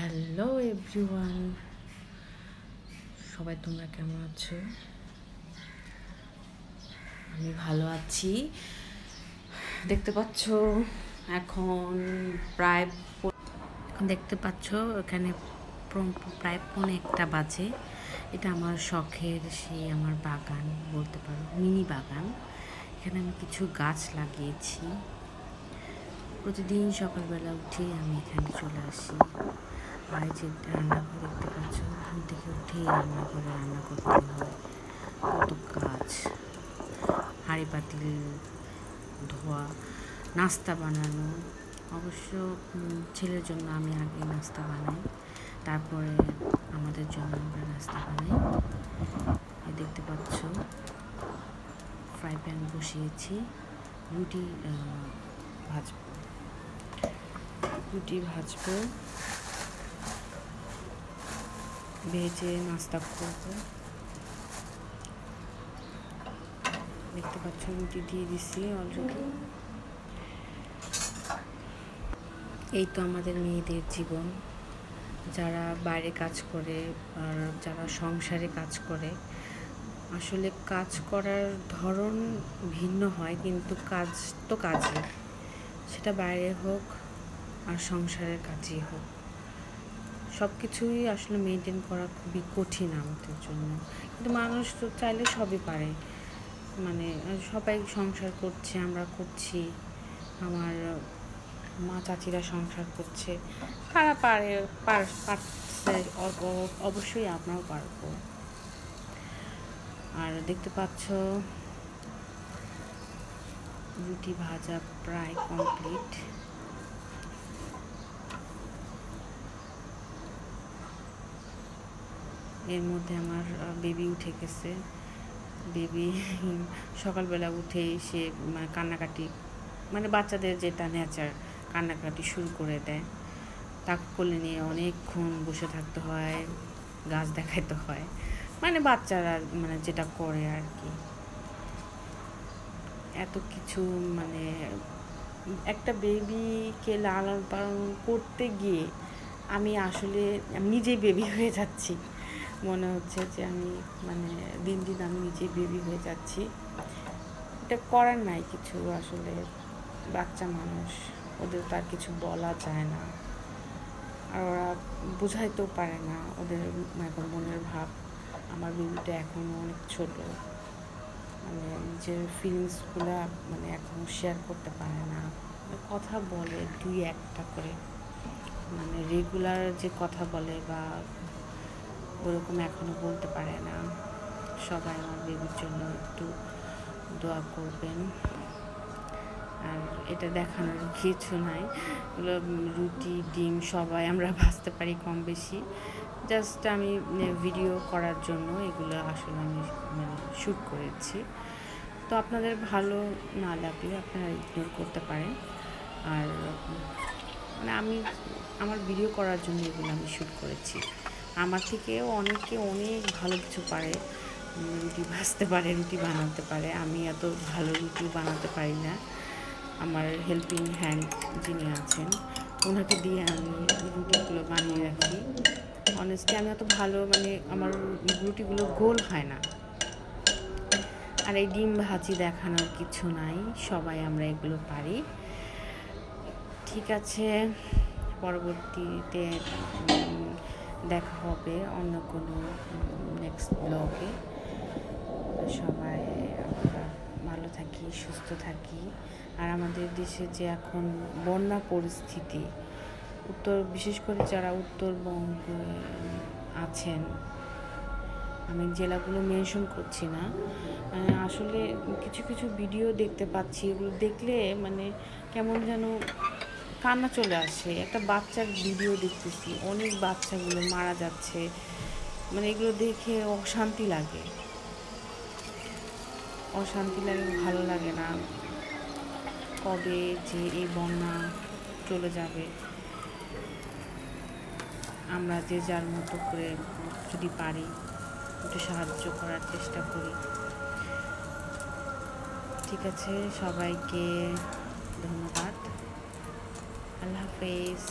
Hello everyone, সবাই তোমরা কেমন আছো? আমি ভালো আছি। দেখতে পাচ্ছ এখন দেখতে পাচ্ছ এখানে প্রায় 1:45 বাজে। এটা আমার শখের আমার বাগান বলতে পারো, মিনি বাগান। এখানে আমি কিছু গাছ লাগিয়েছি। প্রতিদিন সকালবেলা উঠে আমি এখানে চলে আসি। আর এই যে রান্নাঘর দেখতে পাচ্ছ, ঘুম থেকে উঠেই রান্নাঘরে রান্না করতে হয়, কত কাজ। হাঁড়ি পাতিল ধোয়া, নাস্তা বানানো। অবশ্য ছেলের জন্য আমি আগে নাস্তা বানাই, তারপরে আমাদের জন্য আমরা নাস্তা বানাই। দেখতে পাচ্ছ ফ্রাই প্যান বসিয়েছি, রুটি ভাজবো, ভেজে নাস্তা করবো। দেখতে পাচ্ছ রুটি দিয়ে দিছি অলরেডি। এই তো আমাদের মেয়েদের জীবন, যারা বাইরে কাজ করে আর যারা সংসারে কাজ করে। আসলে কাজ করার ধরন ভিন্ন হয়, কিন্তু কাজ তো কাজই, সেটা বাইরে হোক আর সংসারের কাজই হোক। সব কিছুই আসলে মেনটেন করা খুবই কঠিন আমাদের জন্য, কিন্তু মানুষ তো চাইলে সবই পারে। মানে সবাই সংসার করছে, আমরা করছি, আমার মা চাচিরা সংসার করছে, তারা পারছে, অবশ্যই আমরাও পারবো। আর দেখতে পাচ্ছ রুটি ভাজা প্রায় কমপ্লিট। এর মধ্যে আমার বেবি উঠে গেছে। বেবি সকালবেলা উঠেই সে কান্নাকাটি, বাচ্চাদের যেটা নেচার, কান্নাকাটি শুরু করে দেয়। তাকে কোলে নিয়ে অনেকক্ষণ বসে থাকতে হয়, গাছ দেখাইতে হয়, বাচ্চারা যেটা করে আর কি। এত কিছু একটা বেবিকে লালন পালন করতে গিয়ে আমি আসলে নিজেই বেবি হয়ে যাচ্ছি। মনে হচ্ছে যে আমি দিন দিন আমি নিজেই বেবি হয়ে যাচ্ছি। এটা করার নাই কিছু, আসলে বাচ্চা মানুষ, ওদের তো আর কিছু বলা যায় না, আর ওরা বোঝাইতেও পারে না ওদের এখন মনের ভাব। আমার বেবিটা এখনও অনেক ছোট, নিজের ফিলিংসগুলো এখনও শেয়ার করতে পারে না। কথা বলে 2-1টা করে, রেগুলার যে কথা বলে বা ওরকম এখনও বলতে পারে না। সবাই আমার বেবির জন্য একটু দোয়া করবেন। আর এটা দেখানোর কিছু নাই, রুটি ডিম সবাই আমরা ভাজতে পারি কম বেশি। জাস্ট আমি ভিডিও করার জন্য এগুলো আসলে আমি শ্যুট করেছি। তো আপনাদের ভালো না লাগলে আপনারা ইগনোর করতে পারেন। আর আমি আমার ভিডিও করার জন্য এগুলো আমি শ্যুট করেছি। আমার থেকেও অনেকে অনেক ভালো কিছু পারে, রুটি ভাজতে পারে, রুটি বানাতে পারে। আমি এত ভালো রুটি বানাতে পারি না। আমার হেল্পিং হ্যান্ড যিনি আছেন, ওনাকে দিয়ে আমি রুটিগুলো বানিয়ে রাখি। অনেস্টলি আমি এত ভালো আমার রুটিগুলো গোল হয় না। আর এই ডিম ভাজি দেখানোর কিছু নাই, সবাই আমরা এগুলো পারি। ঠিক আছে, পরবর্তীতে দেখা হবে অন্য কোনো নেক্সট ব্লগে। সবাই আমরা ভালো থাকি, সুস্থ থাকি। আর আমাদের দেশে যে এখন বন্যা পরিস্থিতি, বিশেষ করে যারা উত্তরবঙ্গে আছেন, আমি জেলাগুলো মেনশন করছি না, আসলে কিছু কিছু ভিডিও দেখতে পাচ্ছি, এগুলো দেখলে কেমন যেন কান্না চলে আসে। একটা বাচ্চার ভিডিও দেখতেছি, অনেক বাচ্চাগুলো মারা যাচ্ছে, এগুলো দেখে অশান্তি লাগে, ভালো লাগে না। কবে যে এই বন্যা চলে যাবে, আমরা যে যার মতো করে যদি পারি একটু সাহায্য করার চেষ্টা করি। ঠিক আছে, সবাইকে ধন্যবাদ। আল্লাহ হাফেজ।